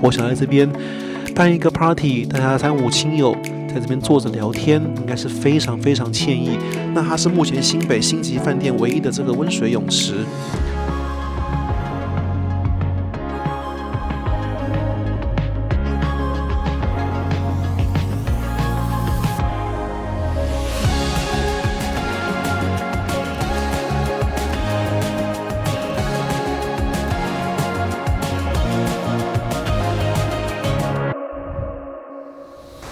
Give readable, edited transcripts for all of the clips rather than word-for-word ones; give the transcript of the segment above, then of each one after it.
我想在这边办一个 party， 大家三五亲友在这边坐着聊天，应该是非常非常惬意。那它是目前新北星级饭店唯一的这个温水泳池。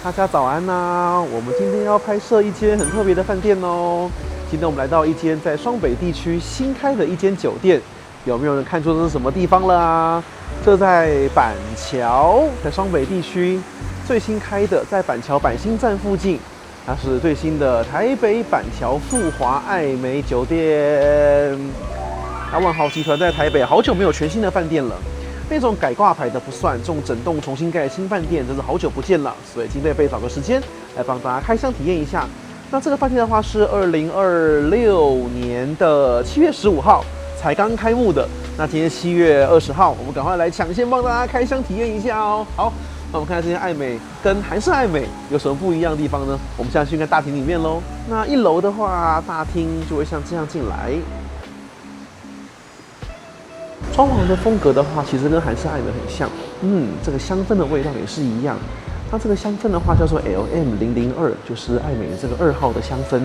大家早安呐！我们今天要拍摄一间很特别的饭店哦。今天我们来到一间在双北地区新开的一间酒店，有没有人看出这是什么地方了啊？这在板桥，在双北地区最新开的，在板桥板新站附近，它是最新的台北板桥富华爱美酒店。那万豪集团在台北好久没有全新的饭店了。那种改挂牌的不算，这种整栋重新盖的新饭店真是好久不见了，所以今天找个时间来帮大家开箱体验一下。那这个饭店的话是2026年的7月15号才刚开幕的，那今天7月20号，我们赶快来抢先帮大家开箱体验一下哦。好，那我们看看这间爱美跟韩式爱美有什么不一样的地方呢？我们现在去看大厅里面喽。那1楼的话，大厅就会像这样进来。装潢的风格的话，其实跟韩式爱美很像，这个香氛的味道也是一样。它这个香氛的话叫做 LM002，就是爱美的这个2号的香氛。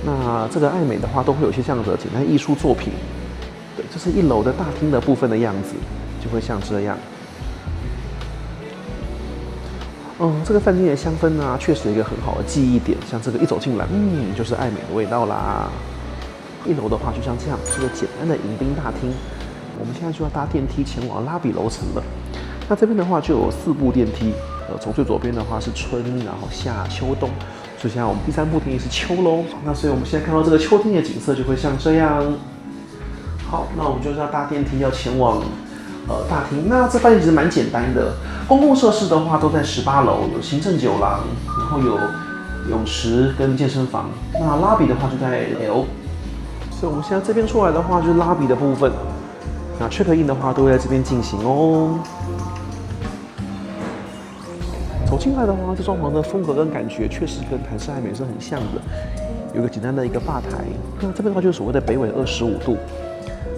那这个爱美的话，都会有一些这样的简单艺术作品。对，这是1楼的大厅的部分的样子，就会像这样。这个饭店的香氛呢，确实有一个很好的记忆点，像这个一走进来，就是爱美的味道啦。1楼的话，就像这样，是个简单的迎宾大厅。我们现在就要搭电梯前往拉比楼层了。那这边的话就有4部电梯，从最左边的话是春，然后夏、秋、冬。所以现在我们第3部电梯是秋喽。那所以我们现在看到这个秋天的景色就会像这样。好，那我们就是要搭电梯要前往大厅。那这饭店其实蛮简单的，公共设施的话都在18楼，有行政酒廊，然后有泳池跟健身房。那拉比的话就在 L。所以我们现在这边出来的话就是拉比的部分。那 check in 的话都会在这边进行哦。走进来的话，这装潢的风格跟感觉确实跟韩式爱美是很像的。有个简单的一个吧台，那这边的话就是所谓的北纬25度。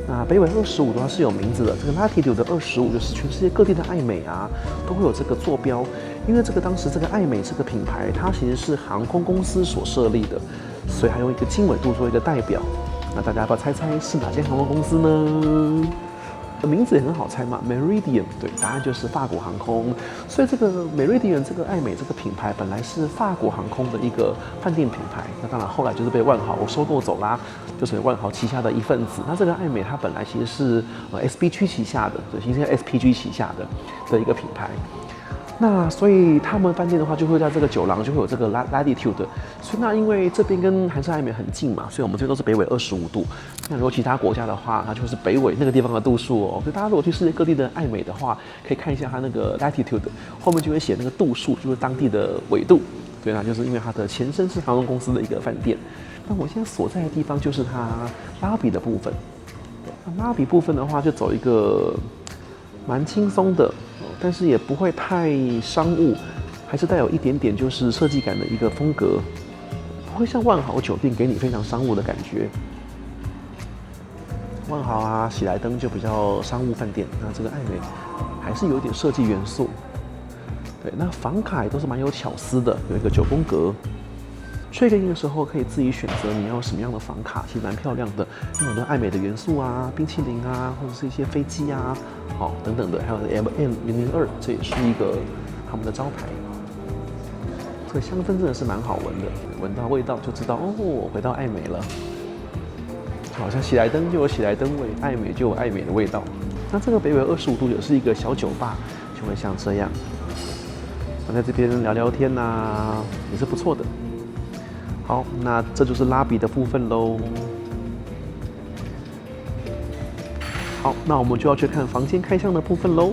那北纬25度它是有名字的，这个 latitude 的25就是全世界各地的爱美啊都会有这个坐标，因为这个当时这个爱美这个品牌它其实是航空公司所设立的，所以还用一个经纬度做一个代表。那大家要不要猜猜是哪间航空公司呢？名字也很好猜嘛 ，Meridian， 对，答案就是法国航空。所以这个 Meridian 这个爱美这个品牌本来是法国航空的一个饭店品牌，那当然后来就是被万豪收购走啦，就是万豪旗下的一份子。那这个爱美它本来其实是SPG 旗下的，对，其实是 SPG 旗下的一个品牌。那所以他们饭店的话，就会在这个酒廊就会有这个 latitude， 所以那因为这边跟韩式爱美很近嘛，所以我们这边都是北纬25度。那如果其他国家的话，它就是北纬那个地方的度数哦。所以大家如果去世界各地的爱美的话，可以看一下它那个 latitude， 后面就会写那个度数，就是当地的纬度。对啊，就是因为它的前身是航空公司的一个饭店。那我现在所在的地方就是它拉比的部分。那拉比部分的话，就走一个蛮轻松的。但是也不会太商务，还是带有一点点就是设计感的一个风格，不会像万豪酒店给你非常商务的感觉。万豪啊、喜来登就比较商务饭店，那这个爱美还是有一点设计元素。对，那房卡也都是蛮有巧思的，有一个9宫格。check in 的时候可以自己选择你要什么样的房卡，其实蛮漂亮的，有很多爱美的元素啊，冰淇淋啊，或者是一些飞机啊，等等的，还有 LM002，这也是一个他们的招牌。这个香氛真的是蛮好闻的，闻到味道就知道哦，回到爱美了。好像喜来登就有喜来登味，爱美就有爱美的味道。那这个北纬25度也是一个小酒吧，就会像这样。我在这边聊聊天啊，也是不错的。好，那这就是拉比的部分喽。好，那我们就要去看房间开箱的部分喽。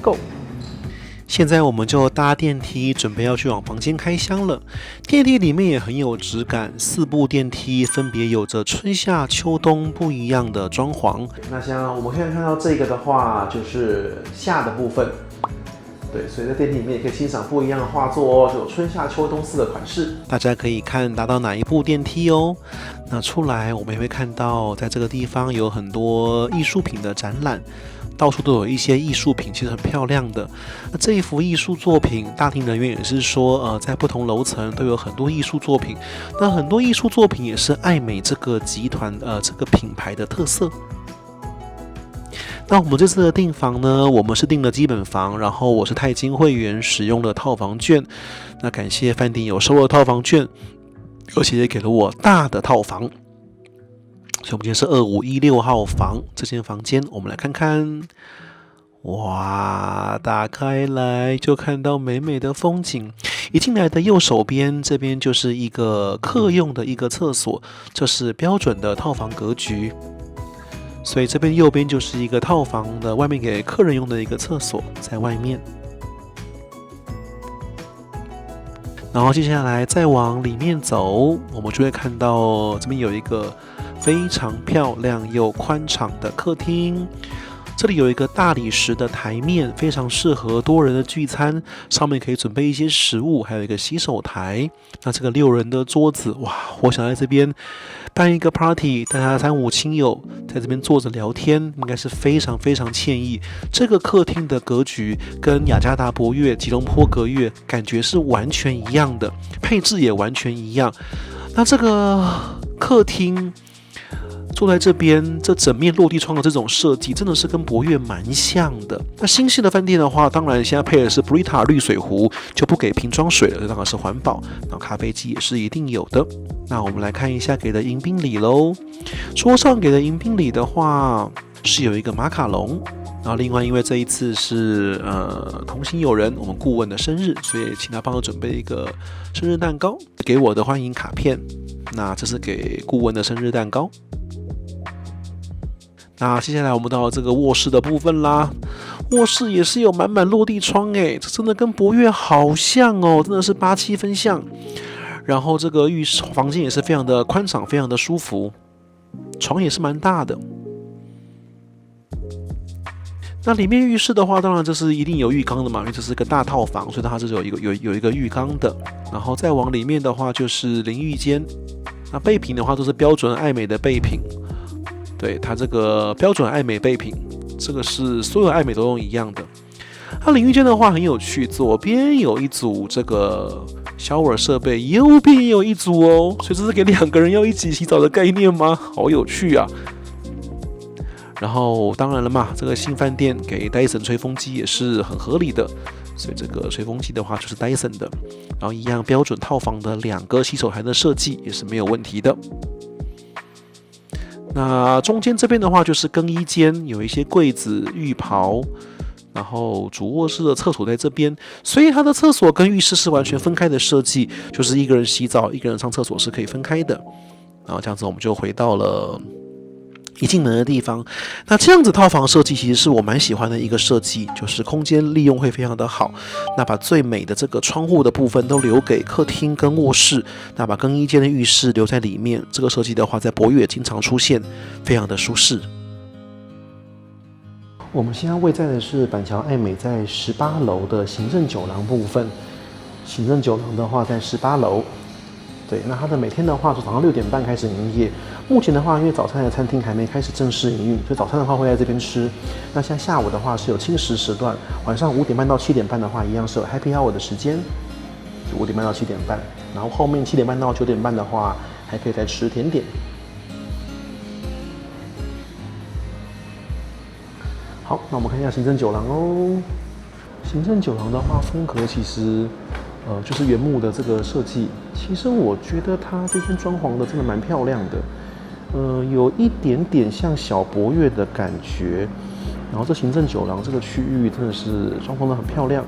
Go！现在我们就搭电梯，准备要去往房间开箱了。电梯里面也很有质感，4部电梯分别有着春夏秋冬不一样的装潢。那像我们现在看到这个的话，就是夏的部分。对，所以在电梯里面也可以欣赏不一样的画作哦，就有春夏秋冬4个款式，大家可以看搭到哪一部电梯哦。那出来我们也会看到，在这个地方有很多艺术品的展览。到处都有一些艺术品，其实很漂亮的。那这一幅艺术作品，大厅人员也是说，在不同楼层都有很多艺术作品。那很多艺术作品也是爱美这个集团，这个品牌的特色。那我们这次的订房呢，我们是订了基本房，然后我是钛金会员，使用了套房券。那感谢饭店有收了套房券，而且也给了我大的套房。所以我们今天是2516号房，这间房间我们来看看。哇，打开来就看到美美的风景。一进来的右手边，这边就是一个客用的一个厕所，这是标准的套房格局。所以这边右边就是一个套房的外面给客人用的一个厕所，在外面。然后接下来再往里面走，我们就会看到这边有一个非常漂亮又宽敞的客厅。这里有一个大理石的台面，非常适合多人的聚餐，上面可以准备一些食物，还有一个洗手台。那这个6人的桌子，哇，我想在这边办一个 party， 大家3、5亲友在这边坐着聊天，应该是非常非常惬意。这个客厅的格局跟雅加达博悦、吉隆坡格悦感觉是完全一样的，配置也完全一样。那这个客厅坐在这边，这整面落地窗的这种设计真的是跟博悦蛮像的。那新式的饭店的话，当然现在配的是 Brita 滤水壶，就不给瓶装水了，这当然是环保。然后咖啡机也是一定有的。那我们来看一下给的迎宾礼喽。桌上给的迎宾礼的话是有一个马卡龙，然后另外因为这一次是同行友人我们顾问的生日，所以请他帮我准备一个生日蛋糕，给我的欢迎卡片。那这是给顾问的生日蛋糕。那接下来我们到了这个卧室的部分啦，卧室也是有满满落地窗这真的跟博悦好像哦，真的是8、7分像。然后这个浴室房间也是非常的宽敞，非常的舒服，床也是蛮大的。那里面浴室的话，当然这是一定有浴缸的嘛，因为这是个大套房，所以它是有一个浴缸的。然后再往里面的话就是淋浴间，那备品的话都是标准爱美的备品。对，它这个标准爱美备品，这个是所有爱美都用一样的。它淋浴间的话很有趣，左边有一组这个shower设备，右边也有一组哦，所以这是给2个人要一起洗澡的概念吗？好有趣啊！然后当然了嘛，这个新饭店给 Dyson 吹风机也是很合理的，所以这个吹风机的话就是 Dyson 的，然后一样标准套房的2个洗手台的设计也是没有问题的。那中间这边的话就是更衣间，有一些柜子、浴袍，然后主卧室的厕所在这边，所以它的厕所跟浴室是完全分开的设计，就是一个人洗澡、一个人上厕所是可以分开的。然后这样子我们就回到了一进门的地方。那这样子套房设计其实是我蛮喜欢的一个设计，就是空间利用会非常的好。那把最美的这个窗户的部分都留给客厅跟卧室，那把更衣间的浴室留在里面。这个设计的话在博悦经常出现，非常的舒适。我们现在位在的是板桥爱美在18楼的行政酒廊部分。行政酒廊的话在18楼。对，那它的每天的话，从早上6点半开始营业。目前的话，因为早餐的餐厅还没开始正式营运，所以早餐的话会在这边吃。那像下午的话是有轻食时段，晚上5点半到7点半的话，一样是有 Happy Hour 的时间，5点半到7点半。然后后面7点半到9点半的话，还可以再吃甜点。好，那我们看一下行政酒廊哦。行政酒廊的话，风格其实。就是原木的这个设计，其实我觉得它这间装潢的真的蛮漂亮的，有一点点像小博悦的感觉。然后这行政酒廊这个区域真的是装潢的很漂亮，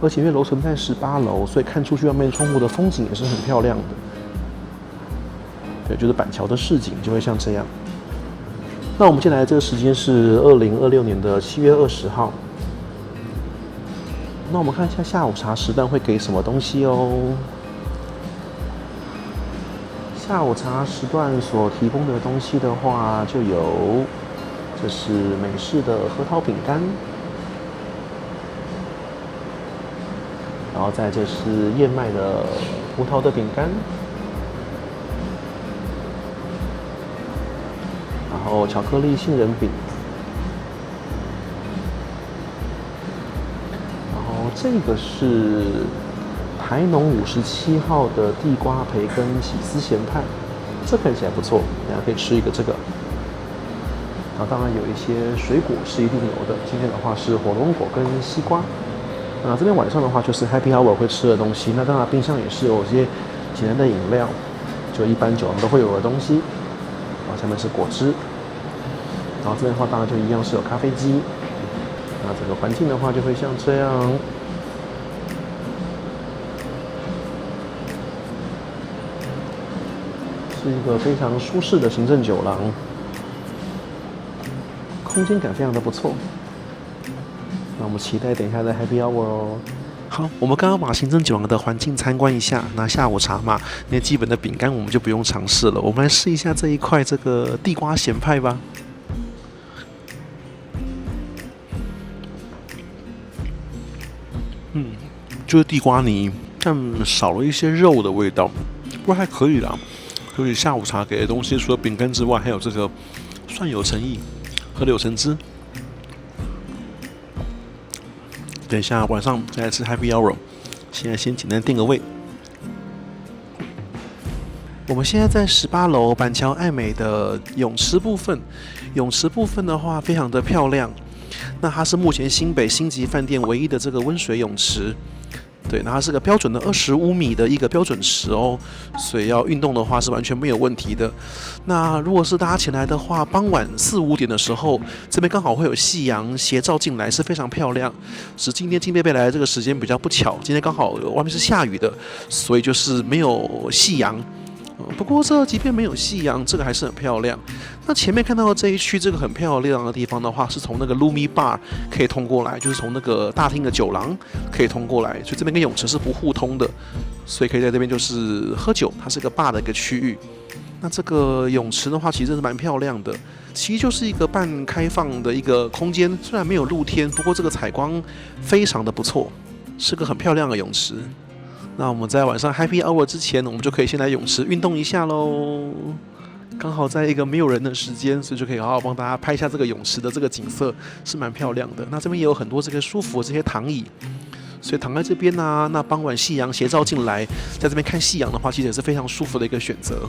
而且因为楼层在18楼，所以看出去外面窗户的风景也是很漂亮的。对，就是板桥的市景就会像这样。那我们现在来的这个时间是2026年的7月20号。那我们看一下下午茶时段会给什么东西哦。下午茶时段所提供的东西的话，就有这是美式的核桃饼干，然后再这是燕麦的葡萄的饼干，然后巧克力杏仁饼，然后这个是台农57号的地瓜培根起司咸派，这看起来不错，大家可以吃一个这个。然后当然有一些水果是一定有的，今天的话是火龙果跟西瓜。这边晚上的话就是 Happy Hour 会吃的东西，那当然冰箱也是有一些简单的饮料，就一般酒廊都会有的东西。然后下面是果汁，然后这边的话当然就一样是有咖啡机。那整个环境的话就会像这样。是一个非常舒适的行政酒廊，空间感非常的不错。那我们期待等一下的 Happy Hour 哦。好，我们刚刚把行政酒廊的环境参观一下。那下午茶嘛，那些基本的饼干我们就不用尝试了。我们来试一下这一块这个地瓜咸派吧。就是地瓜泥，但少了一些肉的味道，不过还可以啦。所以下午茶给的东西，除了饼干之外，还有这个蒜有诚意和柳橙汁。等一下晚上再来吃 Happy Hour， 现在先简单定个位。我们现在在18楼板桥爱美的泳池部分，泳池部分的话非常的漂亮。那它是目前新北星级饭店唯一的这个温水泳池。对，那它是个标准的25米的一个标准池哦，所以要运动的话是完全没有问题的。那如果是大家前来的话，傍晚4、5点的时候，这边刚好会有夕阳斜照进来，是非常漂亮。只今天金贝贝来的这个时间比较不巧，今天刚好外面是下雨的，所以就是没有夕阳。不过这即便没有夕阳，这个还是很漂亮。那前面看到的这一区这个很漂亮的地方的话，是从那个 Lumi Bar 可以通过来，就是从那个大厅的酒廊可以通过来，所以这边跟泳池是不互通的，所以可以在这边就是喝酒，它是个 bar 的一个区域。那这个泳池的话，其实是蛮漂亮的，其实就是一个半开放的一个空间，虽然没有露天，不过这个采光非常的不错，是个很漂亮的泳池。那我们在晚上 Happy Hour 之前，我们就可以先来泳池运动一下喽。刚好在一个没有人的时间，所以就可以好好帮大家拍一下这个泳池的这个景色，是蛮漂亮的。那这边也有很多这个舒服的这些躺椅，所以躺在这边呢，那傍晚夕阳斜照进来，在这边看夕阳的话，其实也是非常舒服的一个选择。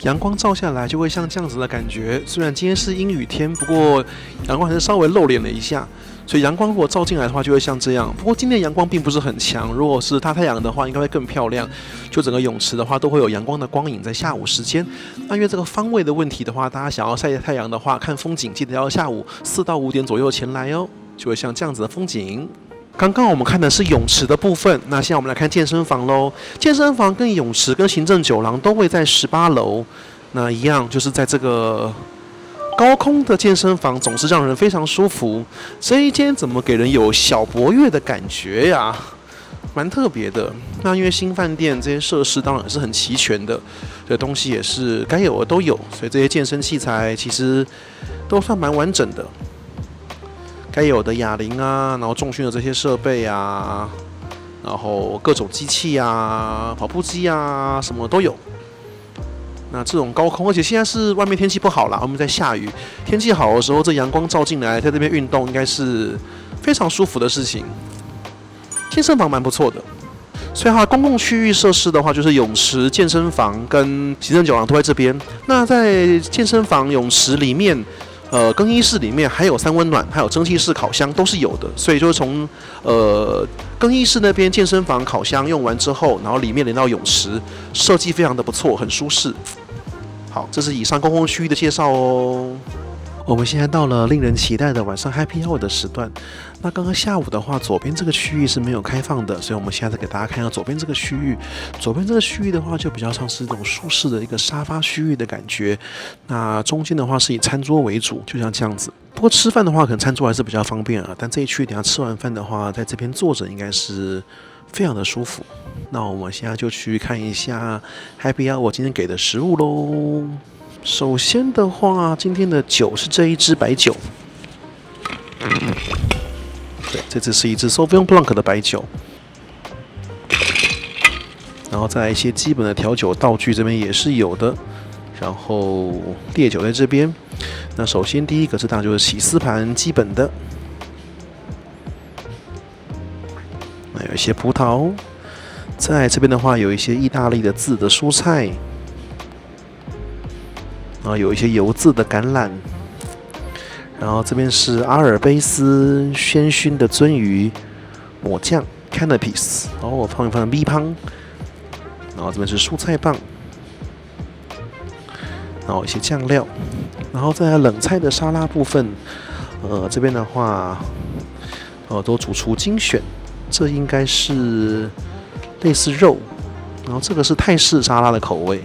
阳光照下来就会像这样子的感觉，虽然今天是阴雨天，不过阳光还是稍微露脸了一下。所以阳光如果照进来的话，就会像这样。不过今天阳光并不是很强，如果是大太阳的话，应该会更漂亮。就整个泳池的话，都会有阳光的光影在下午时间。那因为这个方位的问题的话，大家想要晒太阳的话，看风景记得要下午4到5点左右前来哦，就会像这样子的风景。刚刚我们看的是泳池的部分，那现在我们来看健身房喽。健身房跟泳池跟行政酒廊都会在18楼，那一样就是在这个高空的健身房总是让人非常舒服。这一间怎么给人有小博悦的感觉呀？蛮特别的。那因为新饭店这些设施当然是很齐全的，这东西也是该有的都有，所以这些健身器材其实都算蛮完整的。该有的哑铃啊，然后重训的这些设备啊，然后各种机器啊、跑步机啊，什么都有。那这种高空，而且现在是外面天气不好啦，我们在下雨。天气好的时候，这阳光照进来，在这边运动应该是非常舒服的事情。健身房蛮不错的，所以它的公共区域设施的话，就是泳池、健身房跟行政酒廊都在这边。那在健身房、泳池里面，更衣室里面还有3温暖，还有蒸汽式烤箱都是有的。所以就是从更衣室那边健身房烤箱用完之后，然后里面连到泳池，设计非常的不错，很舒适。好，这是以上公共区域的介绍哦。我们现在到了令人期待的晚上 Happy Hour 的时段。那刚刚下午的话，左边这个区域是没有开放的，所以我们现在给大家看到左边这个区域。左边这个区域的话，就比较像是一种舒适的一个沙发区域的感觉。那中间的话是以餐桌为主，就像这样子。不过吃饭的话，可能餐桌还是比较方便啊。但这一区等下吃完饭的话，在这边坐着应该是非常的舒服。那我们现在就去看一下 Happy Hour 我今天给的食物喽。首先的话，今天的酒是这一支白酒，对，这支是一支 Sauvignon Blanc 的白酒，然后再来一些基本的调酒道具，这边也是有的，然后烈酒在这边。那首先第一个当然就是起司盘，基本的，那有一些葡萄，在这边的话有一些意大利的渍的蔬菜。然后有一些油渍的橄榄，然后这边是阿尔卑斯鲜熏的鳟鱼抹酱 canapes， 然后我放一放米汤，然后这边是蔬菜棒，然后一些酱料，然后再来冷菜的沙拉部分，这边的话，都主厨精选，这应该是类似肉，然后这个是泰式沙拉的口味。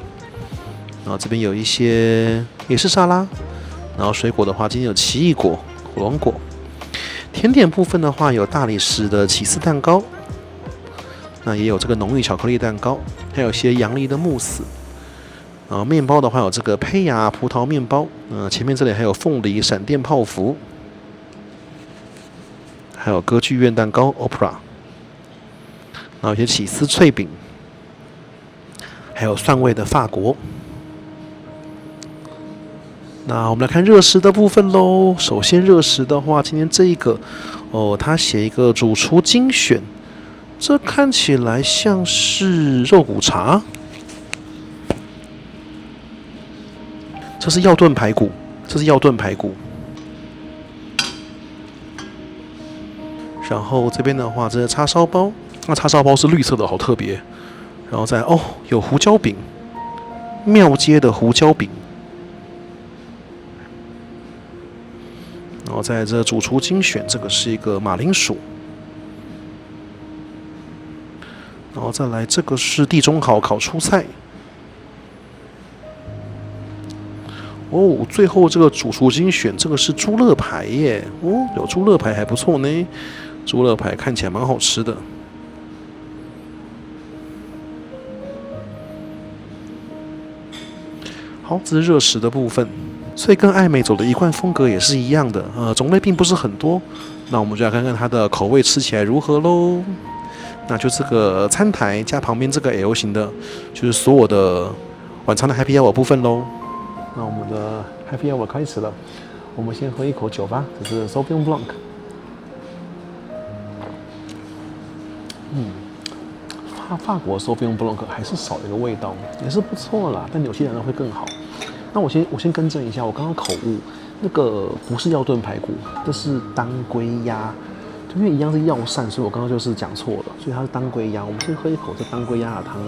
然后这边有一些也是沙拉，然后水果的话，今天有奇异果、火龙果。甜点部分的话，有大理石的起司蛋糕，那也有这个浓郁巧克力蛋糕，还有一些杨梨的慕斯。然后面包的话，有这个胚芽葡萄面包，前面这里还有凤梨闪电泡芙，还有歌剧院蛋糕 Opera， 然后有些起司脆饼，还有蒜味的法国。那我们来看热食的部分喽。首先热食的话，今天这一个它写一个主厨精选，这看起来像是肉骨茶，这是药炖排骨，然后这边的话，这是叉烧包，那叉烧包是绿色的，好特别。然后再有胡椒饼，庙街的胡椒饼。然后在这主厨精选，这个是一个马铃薯，然后再来这个是地中海烤蔬菜。最后这个主厨精选，这个是猪肋排耶，有猪肋排还不错呢，猪肋排看起来蛮好吃的。好，这是热食的部分。所以跟爱美走的一贯风格也是一样的，种类并不是很多。那我们就来看看它的口味吃起来如何喽。那就这个餐台加旁边这个 L 型的，就是所有的晚餐的 Happy Hour 部分喽。那我们的 Happy Hour 开始了，我们先喝一口酒吧，这是 Sauvignon Blanc。法国 Sauvignon Blanc 还是少了一个味道，也是不错啦，但有些人会更好。那我先更正一下，我刚刚口误，那个不是药炖排骨，这是当归鸭，因为一样是药膳，所以我刚刚就是讲错了，所以它是当归鸭。我们先喝一口这当归鸭的汤。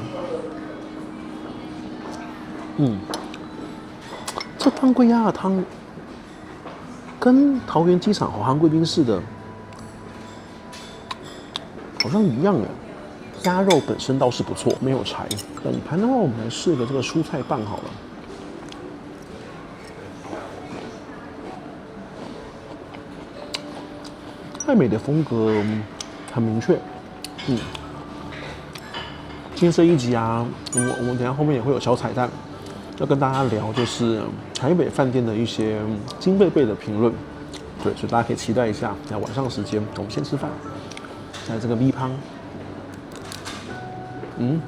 这当归鸭的汤跟桃园机场华航贵宾室的好像一样耶。鸭肉本身倒是不错，没有柴。冷盘的话，我们来试个这个蔬菜棒好了。爱美的风格很明确，今天这一集啊，我们等一下后面也会有小彩蛋，要跟大家聊就是台北饭店的一些金贝贝的评论，对，所以大家可以期待一下。那晚上时间，我们先吃饭，在这个米汤，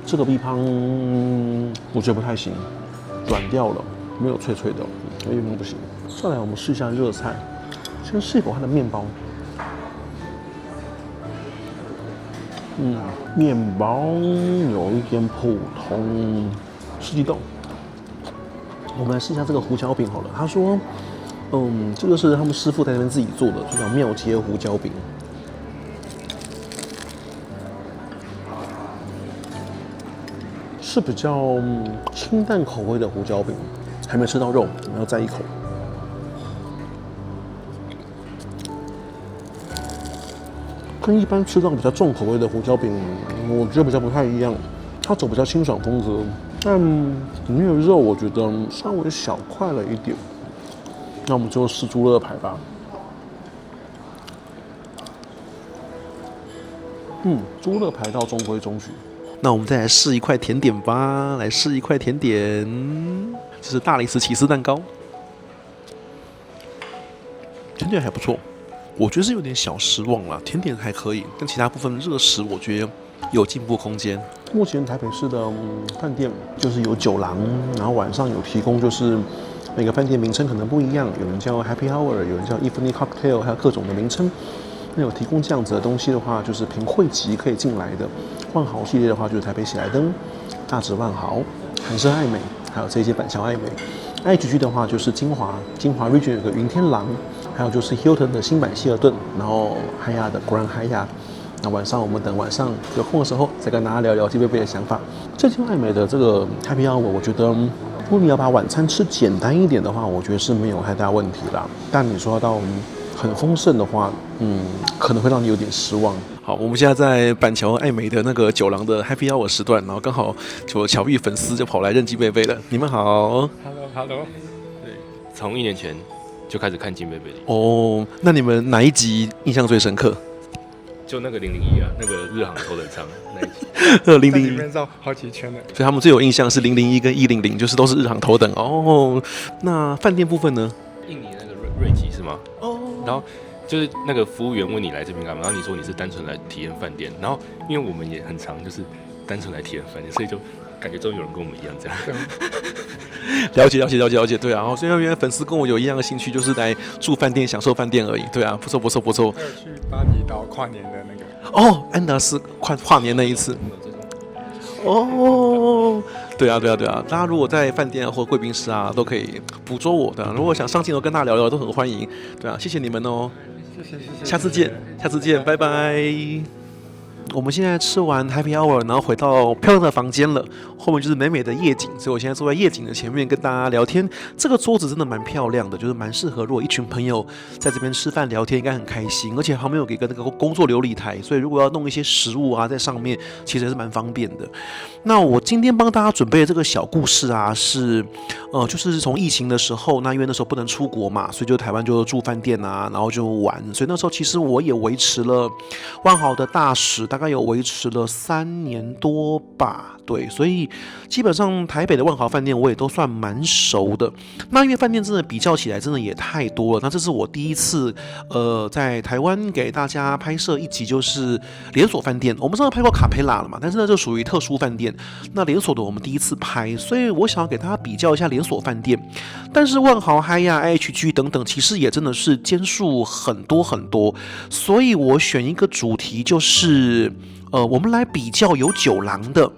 这个米汤我觉得不太行，软掉了，没有脆脆的，有点不行。再来，我们试一下热菜，先试一口它的面包。面包有一点普通，四季豆。我们来试一下这个胡椒饼好了。他说，这个是他们师傅在那边自己做的，就叫庙街胡椒饼。是比较清淡口味的胡椒饼，还没吃到肉，我们要再一口。跟一般吃到比较重口味的胡椒饼，我觉得比较不太一样。它走比较清爽风格，但里面的肉我觉得稍微小块了一点。那我们就试猪肋排吧。猪肋排到中规中矩。那我们再来试一块甜点吧，来试一块甜点，这是大理石起司蛋糕。甜点还不错，我觉得是有点小失望啦。甜点还可以，但其他部分热食我觉得有进步空间。目前台北市的饭店就是有酒廊，然后晚上有提供，就是每个饭店名称可能不一样，有人叫 Happy Hour， 有人叫 Evening Cocktail， 还有各种的名称。那有提供这样子的东西的话，就是凭会籍可以进来的。万豪系列的话，就是台北喜来登、大直万豪、韩式爱美，还有这一些板桥爱美。IHG 的话就是金华 Region 有个云天廊，还有就是 Hilton 的新版希尔顿，然后海雅的 Grand Hyatt。那晚上我们等晚上有空的时候再跟大家聊聊鸡贝贝的想法。这间爱美的这个 Happy Hour， 我觉得如果你要把晚餐吃简单一点的话，我觉得是没有太大问题啦。但你说要到很丰盛的话，可能会让你有点失望。好，我们现在在板桥爱美的那个酒廊的 Happy Hour 时段，然后刚好就巧遇粉丝就跑来认鸡贝贝了。你们好 ，Hello， 对，从1年前就开始看金贝贝哦。那你们哪一集印象最深刻？就那个001啊，那个日航头等舱那一集，在里面绕好几圈的。所以他们最有印象是001跟100，就是都是日航头等哦。那饭店部分呢？印尼那个瑞吉是吗？哦。然后就是那个服务员问你来这边干嘛，然后你说你是单纯来体验饭店，然后因为我们也很常就是单纯来体验饭店，所以就感觉终于有人跟我们一样这样。了解，对啊，然后所以原来粉丝跟我有一样的兴趣，就是来住饭店享受饭店而已，对啊，不错。还有去巴厘岛跨年的那个哦，安达斯跨年那一次。哦，对啊，大家如果在饭店或贵宾室啊，都可以捕捉我的。如果想上镜头跟大家聊聊，都很欢迎。对啊，谢谢你们哦，谢谢，下次见，拜拜。我们现在吃完 Happy Hour， 然后回到漂亮的房间了，后面就是美美的夜景，所以我现在坐在夜景的前面跟大家聊天。这个桌子真的蛮漂亮的，就是蛮适合如果一群朋友在这边吃饭聊天，应该很开心。而且旁边有一个那个工作琉璃台，所以如果要弄一些食物啊在上面，其实也是蛮方便的。那我今天帮大家准备的这个小故事啊，是就是从疫情的时候，那因为那时候不能出国嘛，所以就台湾就住饭店啊，然后就玩。所以那时候其实我也维持了万豪的大使，大概有维持了3年多吧。对，所以基本上台北的万豪饭店我也都算蛮熟的。那因为饭店真的比较起来真的也太多了，那这是我第一次在台湾给大家拍摄一集，就是连锁饭店。我们上次拍过卡佩拉了嘛，但是呢就属于特殊饭店。那连锁的我们第一次拍，所以我想要给大家比较一下连锁饭店。但是万豪、嗨亚、IHG 等等，其实也真的是间数很多，所以我选一个主题就是我们来比较有酒廊的。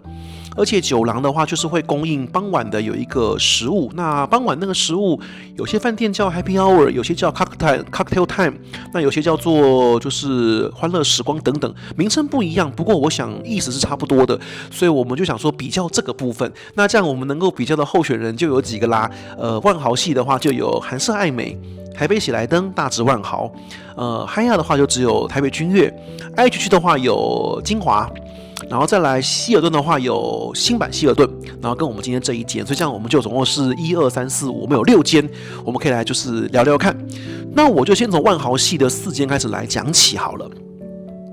而且酒廊的话，就是会供应傍晚的有一个食物。那傍晚那个食物，有些饭店叫 Happy Hour， 有些叫 Cocktail Time， 那有些叫做就是欢乐时光等等，名称不一样。不过我想意思是差不多的，所以我们就想说比较这个部分。那这样我们能够比较的候选人就有几个啦。万豪系的话就有韩式爱美、台北喜来登、大直万豪。嗨亚的话就只有台北君悦。IHG 的话有金华。然后再来希尔顿的话有新版希尔顿，然后跟我们今天这一间，所以这样我们就总共是1、2、3、4、5，我们有6间，我们可以来就是聊聊看。那我就先从万豪系的4间开始来讲起好了。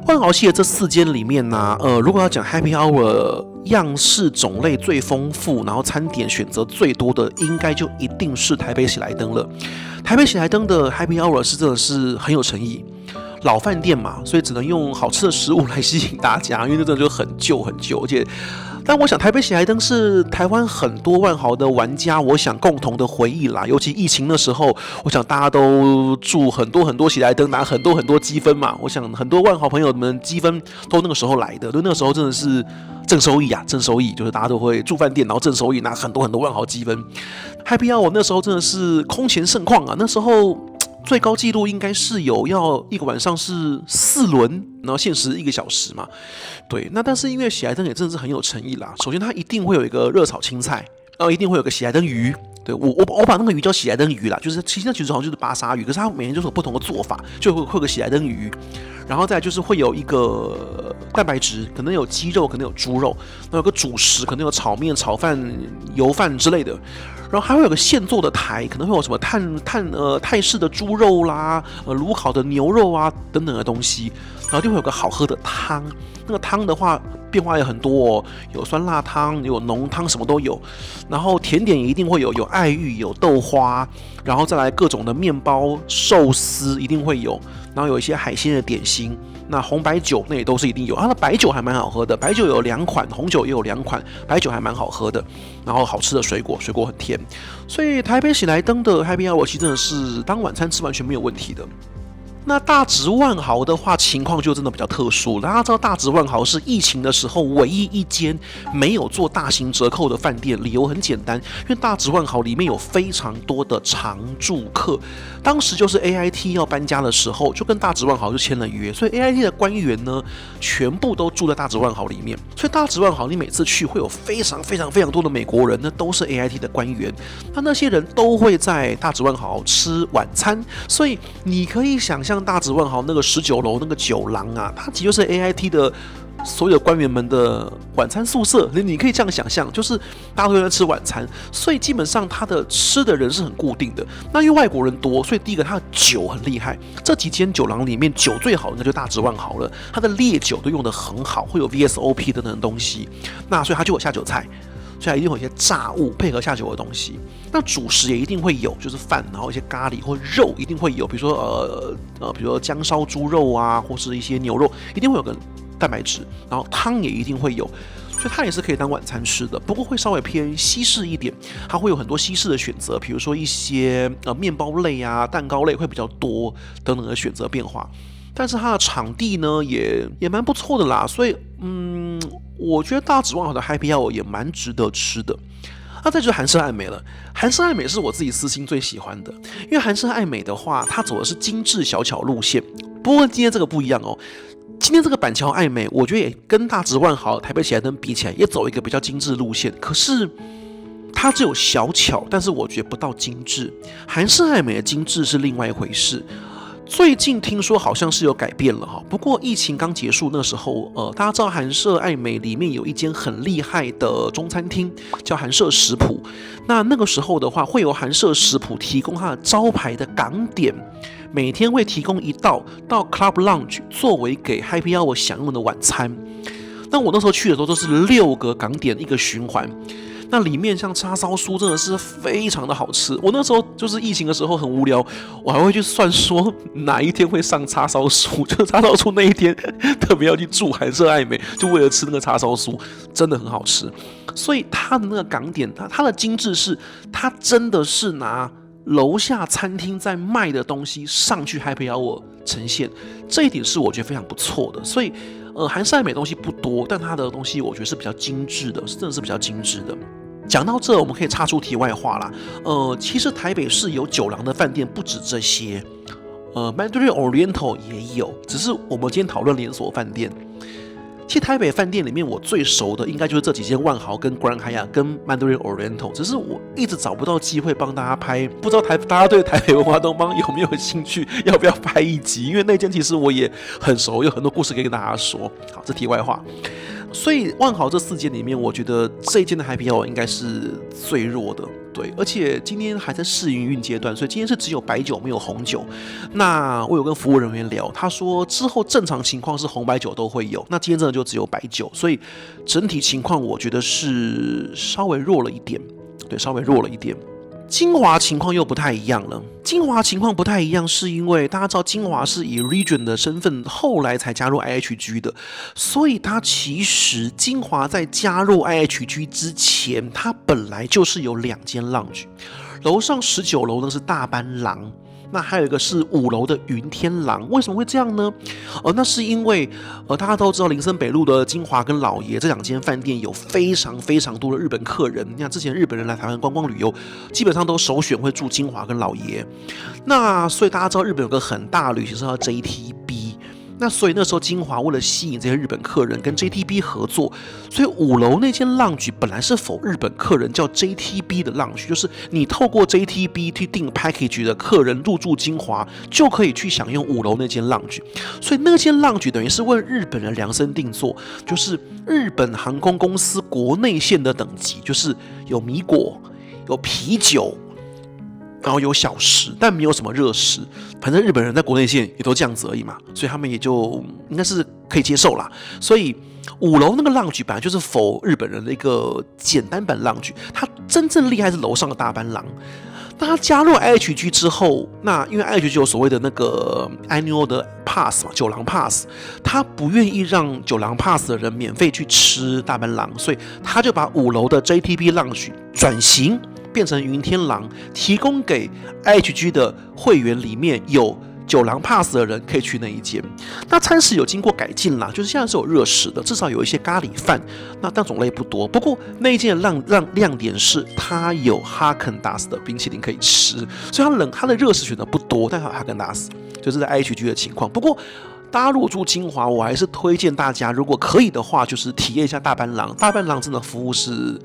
万豪系的这4间里面呢，如果要讲 Happy Hour 样式种类最丰富，然后餐点选择最多的，应该就一定是台北喜来登了。台北喜来登的 Happy Hour 是真的是很有诚意。老饭店嘛，所以只能用好吃的食物来吸引大家，因为那真的就很旧，而且，但我想台北喜来登是台湾很多万豪的玩家，我想共同的回忆啦。尤其疫情的时候，我想大家都住很多喜来登，拿很多积分嘛。我想很多万豪朋友们积分都那个时候来的，对，那个时候真的是正收益，就是大家都会住饭店，然后正收益拿很多万豪积分。Happy Hour 那时候真的是空前盛况啊，那时候。最高纪录应该是有要一个晚上是4轮，然后限时1个小时嘛。对，那但是因为喜来登也真的是很有诚意啦。首先它一定会有一个热炒青菜，然后一定会有个喜来登鱼，对我把那个鱼叫喜来登鱼啦，就是其实那其实好像就是巴沙鱼，可是它每天就是有不同的做法，就会有个喜来登鱼，然后再来就是会有一个蛋白质，可能有鸡肉，可能有猪肉，那有个主食，可能有炒面、炒饭、油饭之类的，然后还会有个现做的台，可能会有什么泰式的猪肉啦，炉烤的牛肉啊等等的东西，然后一定会有个好喝的汤。那个汤的话变化也很多哦，有酸辣汤，有浓汤，什么都有。然后甜点也一定会有爱玉，有豆花，然后再来各种的面包、寿司一定会有，然后有一些海鲜的点心。那红白酒那也都是一定有，它的白酒还蛮好喝的，白酒有2款，红酒也有2款，白酒还蛮好喝的。然后好吃的水果很甜，所以台北喜来登的 Happy Hour 其实真的是当晚餐吃完全没有问题的。那大直万豪的话，情况就真的比较特殊了。大家知道大直万豪是疫情的时候唯一一间没有做大型折扣的饭店，理由很简单，因为大直万豪里面有非常多的常住客。当时就是 AIT 要搬家的时候，就跟大直万豪就签了约，所以 AIT 的官员呢，全部都住在大直万豪里面。所以大直万豪你每次去会有非常多的美国人，那都是 AIT 的官员。那些人都会在大直万豪吃晚餐，所以你可以想象大直万豪那个19楼那个酒廊啊，它其实就是 AIT 的所有官员们的晚餐宿舍，你可以这样想象，就是大家都在吃晚餐，所以基本上他的吃的人是很固定的。那因为外国人多，所以第一个他的酒很厉害，这几间酒廊里面酒最好的那就大直万豪了，他的烈酒都用得很好，会有 VSOP 等等的东西，那所以他就有下酒菜。所以一定会有一些炸物配合下酒的东西，那主食也一定会有，就是饭，然后一些咖喱或肉一定会有，比如说姜烧猪肉啊，或是一些牛肉，一定会有个蛋白质，然后汤也一定会有，所以它也是可以当晚餐吃的，不过会稍微偏西式一点，它会有很多西式的选择，比如说一些面包类啊、蛋糕类会比较多等等的选择变化。但是它的场地呢也蛮不错的啦，所以我觉得大直万豪的 Happy Hour 也蛮值得吃的。那再就是韩式爱美了，韩式爱美是我自己私心最喜欢的，因为韩式爱美的话，它走的是精致小巧路线。不过今天这个不一样哦，今天这个板桥爱美，我觉得也跟大直万豪、台北喜来登比起来，也走一个比较精致路线。可是它只有小巧，但是我觉得不到精致。韩式爱美的精致是另外一回事。最近听说好像是有改变了哈，不过疫情刚结束那时候，大家知道韩舍爱美里面有一间很厉害的中餐厅，叫韩舍食谱。那个时候的话，会有韩舍食谱提供它的招牌的港点，每天会提供1道到 Club Lounge 作为给 Happy Hour 享用的晚餐。那我那时候去的时候都是6个港点一个循环。那里面像叉烧酥真的是非常的好吃，我那时候就是疫情的时候很无聊，我还会去算说哪一天会上叉烧酥，就是叉烧酥那一天特别要去住韩舍爱美，就为了吃那个叉烧酥，真的很好吃。所以它的那个港点，它的精致是，它真的是拿楼下餐厅在卖的东西上去 Happy Hour 呈现，这一点是我觉得非常不错的。所以韩式爱美东西不多，但它的东西我觉得是比较精致的，是真的是比较精致的。讲到这，我们可以插出题外话啦。其实台北市有酒廊的饭店不止这些，Mandarin Oriental 也有，只是我们今天讨论连锁饭店。其实台北饭店里面我最熟的应该就是这几间万豪跟 Grand Hyatt 跟 Mandarin Oriental， 只是我一直找不到机会帮大家拍，不知道大家对台北文华东邦有没有兴趣，要不要拍一集？因为那间其实我也很熟，有很多故事可以跟大家说。好，这题外话。所以万豪这4间里面，我觉得这一间的 Happy Hour 应该是最弱的，对，而且今天还在试营运阶段，所以今天是只有白酒没有红酒。那我有跟服务人员聊，他说之后正常情况是红白酒都会有，那今天真的就只有白酒，所以整体情况我觉得是稍微弱了一点，对，稍微弱了一点。金华情况又不太一样了。金华情况不太一样，是因为大家知道金华是以 Region 的身份后来才加入 IHG 的，所以它其实金华在加入 IHG 之前，它本来就是有2间 lounge， 楼上19楼呢是大班廊。那还有一个是5楼的云天廊，为什么会这样呢？那是因为大家都知道林森北路的金华跟老爷这2间饭店有非常多的日本客人。你看之前日本人来台湾观光旅游，基本上都首选会住金华跟老爷。那所以大家知道日本有个很大的旅行社叫 JTB。那所以那时候金华为了吸引这些日本客人跟 JTB 合作，所以5楼那间 lounge 本来是否日本客人叫 JTB 的 lounge， 就是你透过 JTB 去订 package 的客人入住金华就可以去享用5楼那间 lounge， 所以那间 lounge 等于是为日本人量身定做，就是日本航空公司国内线的等级，就是有米果、有啤酒，然后有小食，但没有什么热食。反正日本人在国内线也都这样子而已嘛，所以他们也就应该是可以接受啦。所以5楼那个 lounge 本来就是否日本人的一个简单版 lounge， 它真正厉害是楼上的大班廊。那他加入 IHG 之后，那因为 IHG 有所谓的那个 annual 的 pass 嘛，酒廊 pass， 他不愿意让酒廊 pass 的人免费去吃大班廊，所以他就把5楼的 JTB lounge 转型变成云天廊，提供给 IHG 的会员里面有酒廊 pass 的人可以去那一间。那餐食有经过改进啦，就是现在是有热食的，至少有一些咖喱饭，但种类不多。不过那一间的亮点是它有哈根达斯的冰淇淋可以吃，所以它的热食选择不多，但它有哈根达斯，就是在 IHG 的情况。不过大家如果住金华，我还是推荐大家，如果可以的话，就是体验一下大班廊。大班廊真的服务是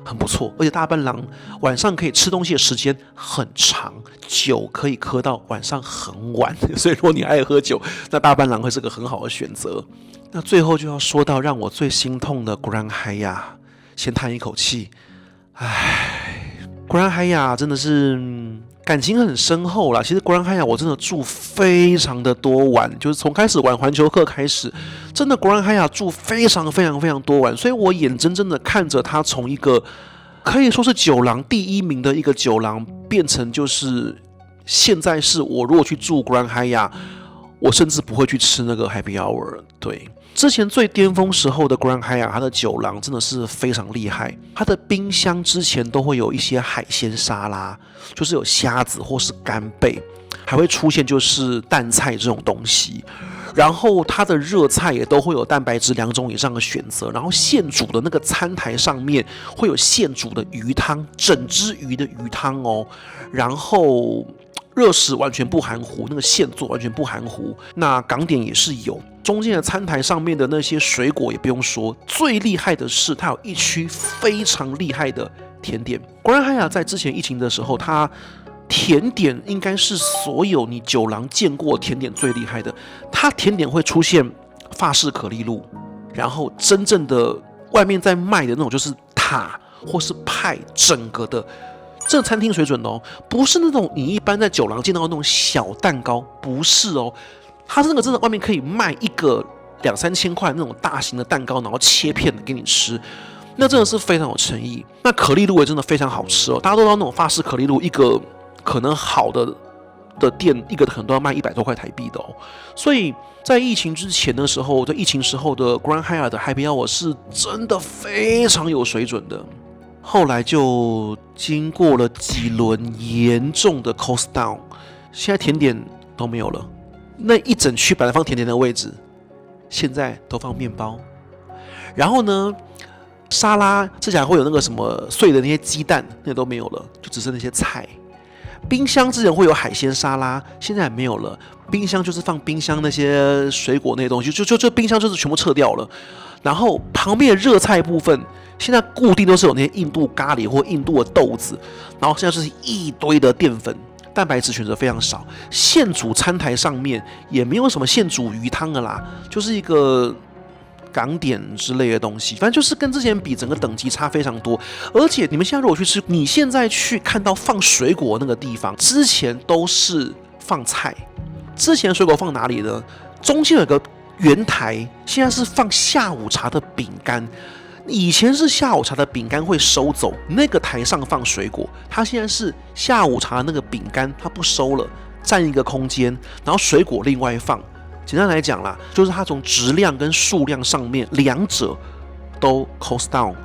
很不错，而且大班廊晚上可以吃东西的时间很长，酒可以喝到晚上很晚，所以如果你爱喝酒，那大班廊会是个很好的选择。那最后就要说到让我最心痛的 Grand Hyatt， 先叹一口气，Grand Hyatt 真的是感情很深厚啦。其实 Grand Hyatt 我真的住非常的多晚，就是从开始玩环球客开始，真的 Grand Hyatt 住非常多晚，所以我眼睁睁的看着它从一个可以说是酒廊第1名的一个酒廊，变成就是现在是我如果去住 Grand Hyatt， 我甚至不会去吃那个 Happy Hour。对，之前最巅峰时候的 Grand Hyatt， 它的酒廊真的是非常厉害，它的冰箱之前都会有一些海鲜沙拉，就是有虾子或是干贝，还会出现就是淡菜这种东西。然后它的热菜也都会有蛋白质2种以上的选择，然后现煮的那个餐台上面会有现煮的鱼汤，整只鱼的鱼汤哦，然后热食完全不含糊，那个现做完全不含糊。那港点也是有，中间的餐台上面的那些水果也不用说，最厉害的是它有一区非常厉害的甜点。Grand Hyatt在之前疫情的时候，它甜点应该是所有你酒廊见过甜点最厉害的。它甜点会出现法式可丽露，然后真正的外面在卖的那种就是塔或是派，整个的这餐厅水准哦，不是那种你一般在酒廊见到的那种小蛋糕，不是哦，它是那个真的外面可以卖一个2-3千块那种大型的蛋糕，然后切片的给你吃。那真的是非常有诚意。那可丽露也真的非常好吃哦，大家都知道那种法式可丽露，一个可能好的店，一个可能都要卖100多块台币的哦。所以在疫情之前的时候，在疫情时候的 Grand Hyatt 的 Happy Hour 是真的非常有水准的。后来就经过了几轮严重的 cost down， 现在甜点都没有了。那一整区本来放甜点的位置，现在都放面包。然后呢，沙拉之前会有那个什么碎的那些鸡蛋，那都没有了，就只剩那些菜。冰箱之前会有海鲜沙拉，现在也没有了。冰箱就是放冰箱那些水果那些东西，就冰箱就是全部撤掉了。然后旁边的热菜部分，现在固定都是有那些印度咖喱或印度的豆子，然后现在就是一堆的淀粉，蛋白质选择非常少。现煮餐台上面也没有什么现煮鱼汤的啦，就是一个港点之类的东西，反正就是跟之前比，整个等级差非常多。而且你们现在如果去吃，你现在去看到放水果那个地方，之前都是放菜，之前水果放哪里呢？中间有个圆台，现在是放下午茶的饼干。以前是下午茶的饼干会收走，那个台上放水果，它现在是下午茶那个饼干它不收了，占一个空间，然后水果另外放。简单来讲啦，就是它从质量跟数量上面两者都 cost down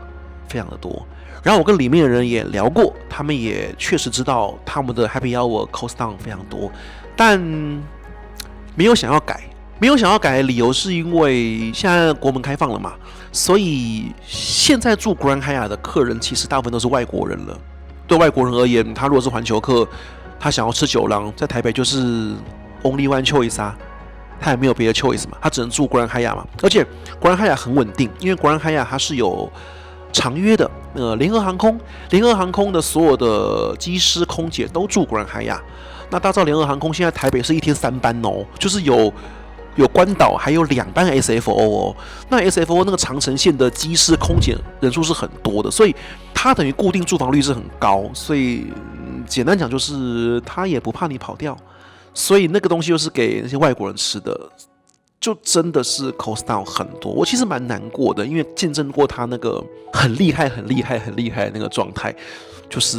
非常的多。然后我跟里面的人也聊过，他们也确实知道他们的 Happy Hour cost down 非常多，但没有想要改。没有想要改的理由是因为现在国门开放了嘛，所以现在住 Grand Hyatt 的客人其实大部分都是外国人了。对外国人而言，他如果是环球客，他想要吃酒廊，在台北就是 Only One Choice 啊。他也没有别的 choice 嘛，他只能住国兰海雅嘛。而且国兰海雅很稳定，因为国兰海雅它是有长约的。联合航空的所有的机师空姐都住国兰海雅。那大家知道联合航空现在台北是1天3班哦，就是有关岛，还有2班 SFO 哦。那 SFO 那个长程线的机师空姐人数是很多的，所以它等于固定住房率是很高。所以简单讲就是它也不怕你跑掉，所以那个东西就是给那些外国人吃的，就真的是 cost down 很多。我其实蛮难过的，因为见证过他那个很厉害的那个状态，就是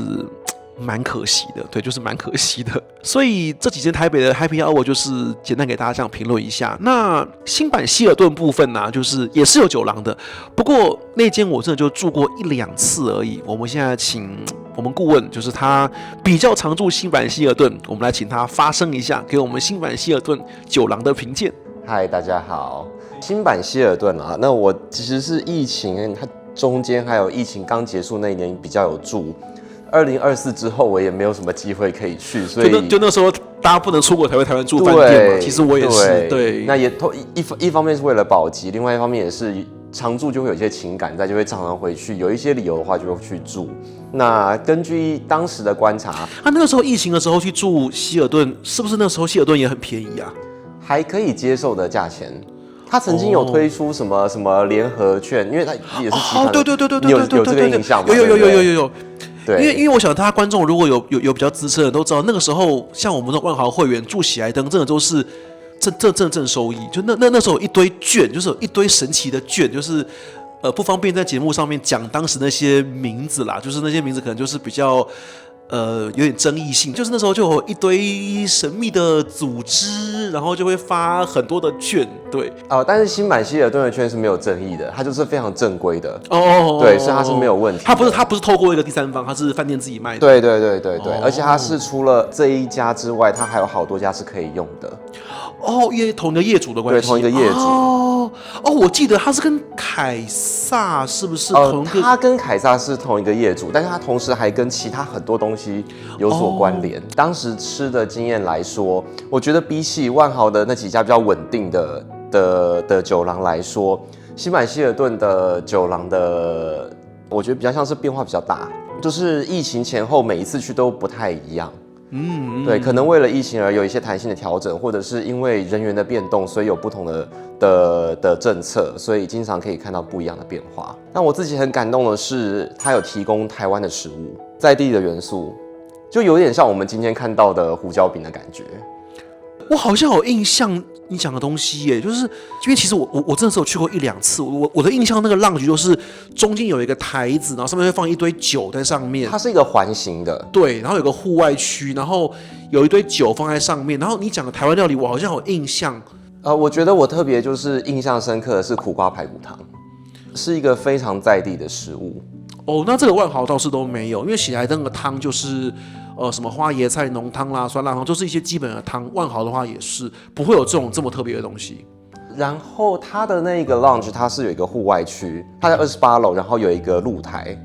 蛮可惜的，对，就是蛮可惜的。所以这几间台北的 Happy Hour 就是简单给大家这样评论一下。那新版希尔顿部分呢，就是也是有酒廊的，不过那间我真的就住过1、2次而已。我们现在请我们顾问，就是他比较常住新版希尔顿，我们来请他发声一下，给我们新版希尔顿酒廊的评鉴。嗨，大家好，新版希尔顿啊，那我其实是疫情它中间还有疫情刚结束那一年比较有住。2024之后，我也没有什么机会可以去，所以就那时候大家不能出国才会台湾住饭店嘛。其实我也是，对。那也一方面是为了保级，另外一方面也是常住就会有一些情感在，就会常常回去。有一些理由的话，就会去住。那根据当时的观察，那个时候疫情的时候去住希尔顿，是不是那时候希尔顿也很便宜啊？还可以接受的价钱。他曾经有推出什么联合券，因为他也是集团。对，你有这个印象吗？有。对，因为我想大家观众如果有比较资深的都知道，那个时候像我们的万豪会员住喜来登，真的都是正收益。就那时候有一堆券，就是有一堆神奇的券，就是不方便在节目上面讲当时那些名字啦，就是那些名字可能就是比较有点争议性，就是那时候就有一堆神秘的组织，然后就会发很多的券，对。但是新版希尔顿的券是没有争议的，它就是非常正规的。对，所以它是没有问题。它不是透过一个第三方，它是饭店自己卖的。对，而且它是除了这一家之外，它还有好多家是可以用的。因为同一个业主的关系。对，同一个业主。我记得他是跟凯撒是不是同一个？他跟凯撒是同一个业主，但是他同时还跟其他很多东西有所关联。当时吃的经验来说，我觉得比起万豪的那几家比较稳定的酒廊来说，新版希尔顿的酒廊的，我觉得比较像是变化比较大，就是疫情前后每一次去都不太一样。对，可能为了疫情而有一些弹性的调整，或者是因为人员的变动，所以有不同的政策，所以经常可以看到不一样的变化。那我自己很感动的是，它有提供台湾的食物，在地的元素，就有点像我们今天看到的胡椒饼的感觉。我好像有印象你讲的东西耶，就是因为其实我真的是有去过1、2次，我的印象那个浪局就是中间有一个台子，然后上面会放一堆酒在上面，它是一个环形的，对，然后有个户外区，然后有一堆酒放在上面，然后你讲的台湾料理我好像有印象。我觉得我特别就是印象深刻的是苦瓜排骨汤，是一个非常在地的食物。那这个万豪倒是都没有，因为喜来登的汤就是什么花椰菜浓汤啦、酸辣汤，就是一些基本的汤。万豪的话也是不会有这么特别的东西。然后它的那个 lounge 它是有一个户外区，它在28楼，然后有一个露台，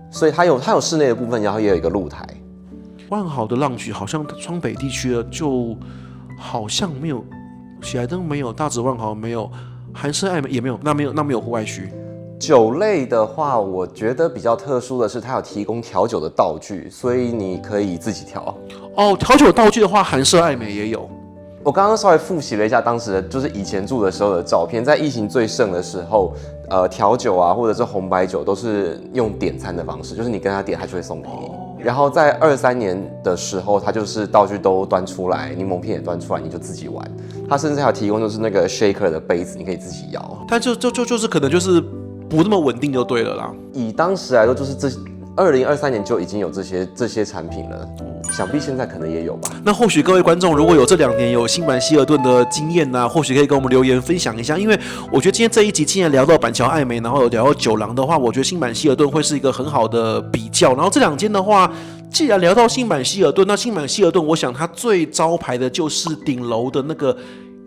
所以它有室内的部分，然后也有一个露台。万豪的 lounge 好像双北地区的就好像没有，喜来登没有，大直万豪没有，韩式爱美也没有，那没有户外区。酒类的话，我觉得比较特殊的是，它有提供调酒的道具，所以你可以自己调。调酒道具的话，韩式爱美也有。我刚刚稍微复习了一下当时的，就是以前住的时候的照片，在疫情最盛的时候，调酒啊或者是红白酒都是用点餐的方式，就是你跟他点，他就会送给你。然后在23年的时候，他就是道具都端出来，柠檬片也端出来，你就自己玩。他甚至还有提供就是那个 shaker 的杯子，你可以自己摇。但就是可能就是不那么稳定就对了啦。以当时来说，就是2023年就已经有这些产品了，想必现在可能也有吧。那或许各位观众如果有这2年有新版希尔顿的经验啊，或许可以跟我们留言分享一下。因为我觉得今天这一集既然聊到板桥爱美，然后有聊到酒廊的话，我觉得新版希尔顿会是一个很好的比较。然后这2间的话，既然聊到新版希尔顿，那新版希尔顿，我想它最招牌的就是顶楼的那个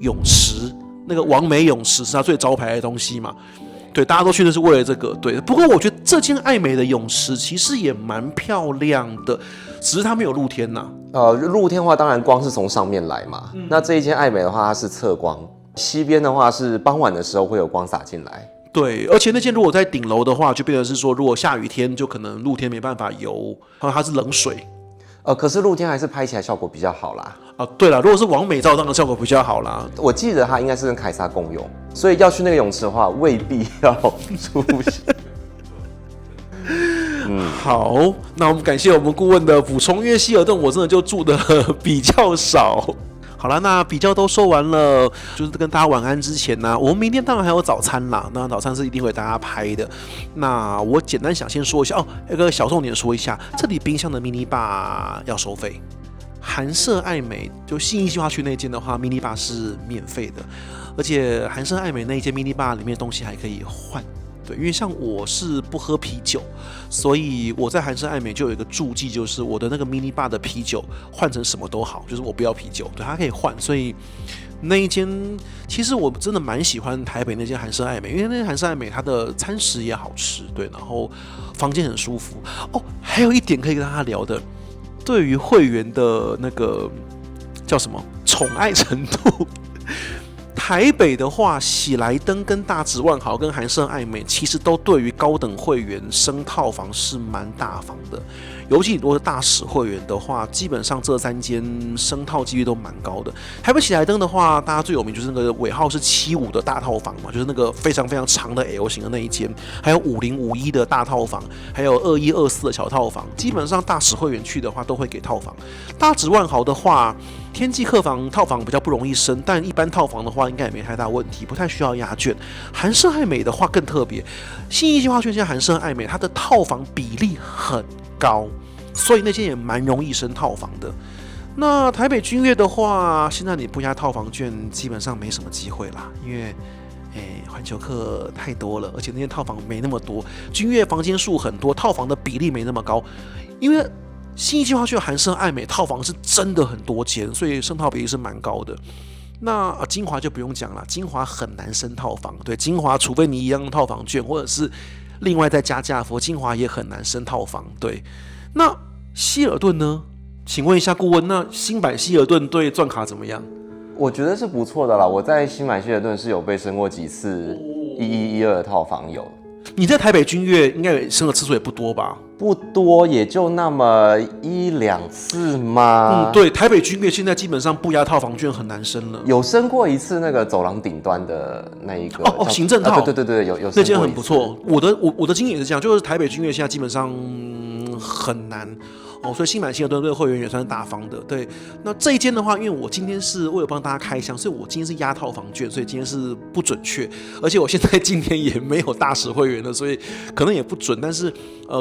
泳池，那个完美泳池是它最招牌的东西嘛。对，大家都去的是为了这个。对，不过我觉得这间爱美的泳池其实也蛮漂亮的，只是它没有露天呐。露天的话，当然光是从上面来嘛。那这一间爱美的话，它是侧光，西边的话是傍晚的时候会有光洒进来。对，而且那间如果在顶楼的话，就变成是说，如果下雨天，就可能露天没办法游，它是冷水。可是露天还是拍起来效果比较好啦。对了，如果是完美照，当然效果比较好啦。我记得它应该是跟凯撒共用，所以要去那个泳池的话，未必要出现。好，那我们感谢我们顾问的补充，因为希尔顿我真的就住的比较少。好了，那比较都说完了，就是跟大家晚安之前呢，我们明天当然还有早餐啦。那早餐是一定会大家拍的。那我简单想先说一下有个小重点说一下，这里冰箱的 mini bar 要收费。韩舍爱美就信义计划区那间的话 ，mini bar 是免费的，而且韩舍爱美那一间 mini bar 里面的东西还可以换。对，因为像我是不喝啤酒，所以我在韩舍爱美就有一个注记，就是我的那个 mini bar 的啤酒换成什么都好，就是我不要啤酒，对，它可以换。所以那一间其实我真的蛮喜欢台北那间韩舍爱美，因为那间韩舍爱美它的餐食也好吃，对，然后房间很舒服。还有一点可以跟大家聊的，对于会员的那个叫什么宠爱程度。台北的话，喜来登跟大直万豪跟韩舍爱美，其实都对于高等会员升套房是蛮大方的。尤其如果是大使会员的话，基本上这3间升套几率都蛮高的。台北喜来登的话，大家最有名就是那个尾号是75的大套房嘛，就是那个非常非常长的 L 型的那一间，还有50、51的大套房，还有21、24的小套房。基本上大使会员去的话，都会给套房。大直万豪的话，天际客房套房比较不容易升，但一般套房的话应该也没太大问题，不太需要押券。韩舍爱美的话更特别，信义计划区现在韩舍爱美它的套房比例很高，所以那间也蛮容易升套房的。那台北君悦的话，现在你不押套房券，基本上没什么机会啦，因为环球客太多了，而且那间套房没那么多，君悦房间数很多，套房的比例没那么高，因为信义计划区的韩舍爱美套房是真的很多间，所以升套比例是蛮高的。那金华就不用讲了，金华很难升套房，对，金华除非你一样用套房券，或者是另外再加价服，金华也很难升套房。对，那希尔顿呢？请问一下顾问，那新版希尔顿对钻卡怎么样？我觉得是不错的啦。我在新版希尔顿是有被升过几次11、12的套房有。你在台北君悦应该升的次数也不多吧？不多，也就那么1、2次吗？对，台北君悦现在基本上不押套房券很难升了。有升过一次那个走廊顶端的那一个行政套，对，有那间很不错。我的经验也是这样，就是台北君悦现在基本上很难。所以新版希尔顿对会员也算是大方的。对，那这一间的话，因为我今天是为了帮大家开箱，所以我今天是押套房券，所以今天是不准确。而且我现在今天也没有大使会员了，所以可能也不准。但是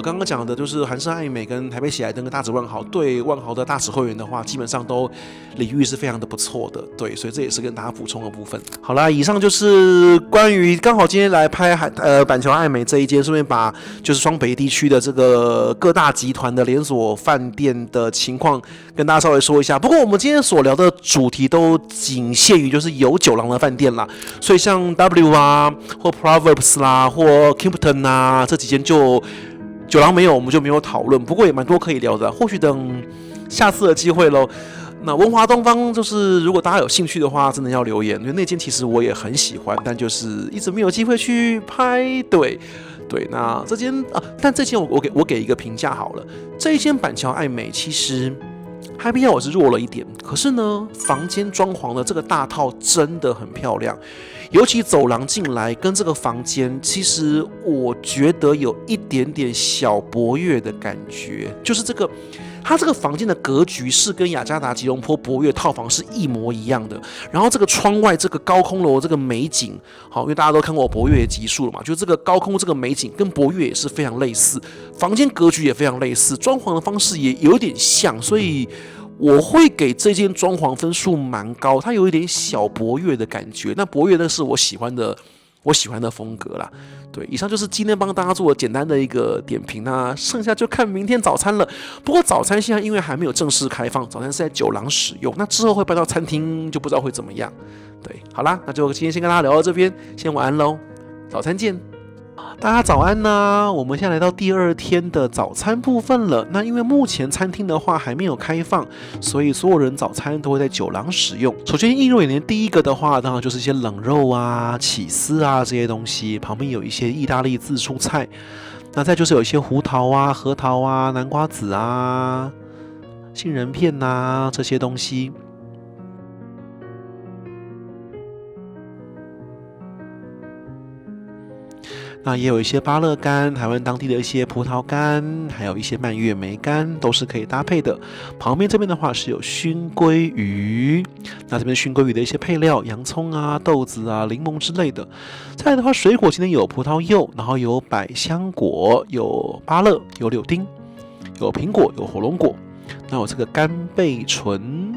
刚刚讲的就是韩舍爱美跟台北喜来登跟大直万豪，对万豪的大使会员的话，基本上都礼遇是非常的不错的。对，所以这也是跟大家补充的部分。好啦，以上就是关于刚好今天来拍板桥爱美这一间，顺便把就是双北地区的这个各大集团的连锁饭店的情况跟大家稍微说一下。不过我们今天所聊的主题都仅限于就是有酒廊的饭店啦，所以像 W 啊或 Proverbs 啦或 Kimpton 啊这几间就酒廊没有，我们就没有讨论。不过也蛮多可以聊的，或许等下次的机会咯。那文华东方就是如果大家有兴趣的话，真的要留言，因为那间其实我也很喜欢，但就是一直没有机会去拍。对，那这间但这间我给一个评价好了。这一间板桥爱美其实还比我是弱了一点，可是呢，房间装潢的这个大套真的很漂亮，尤其走廊进来跟这个房间，其实我觉得有一点点小博悦的感觉，就是它这个房间的格局是跟雅加达吉隆坡博悦套房是一模一样的，然后这个窗外这个高空楼这个美景，好，因为大家都看过博悦的集数了嘛，就这个高空这个美景跟博悦也是非常类似，房间格局也非常类似，装潢的方式也有点像，所以我会给这间装潢分数蛮高，它有一点小博悦的感觉，那博悦那是我喜欢的风格啦。对，以上就是今天帮大家做的简单的一个点评，那剩下就看明天早餐了。不过早餐现在因为还没有正式开放，早餐是在酒廊使用，那之后会搬到餐厅就不知道会怎么样。对，好啦，那就今天先跟大家聊到这边，先晚安喽，早餐见。大家早安呐！我们现在来到第2天的早餐部分了。那因为目前餐厅的话还没有开放，所以所有人早餐都会在酒廊使用。首先映入眼帘第一个的话，当然就是一些冷肉啊、起司啊这些东西，旁边有一些意大利自助菜。那再就是有一些胡桃啊、核桃啊、南瓜子啊、杏仁片啊这些东西。那也有一些芭乐干，台湾当地的一些葡萄干，还有一些蔓越莓干，都是可以搭配的。旁边这边的话是有熏鲑鱼，那这边熏鲑鱼的一些配料，洋葱啊、豆子啊、柠檬之类的。再来的话，水果今天有葡萄柚，然后有百香果，有芭乐，有柳丁，有苹果，有火龙果，那有这个干贝醇，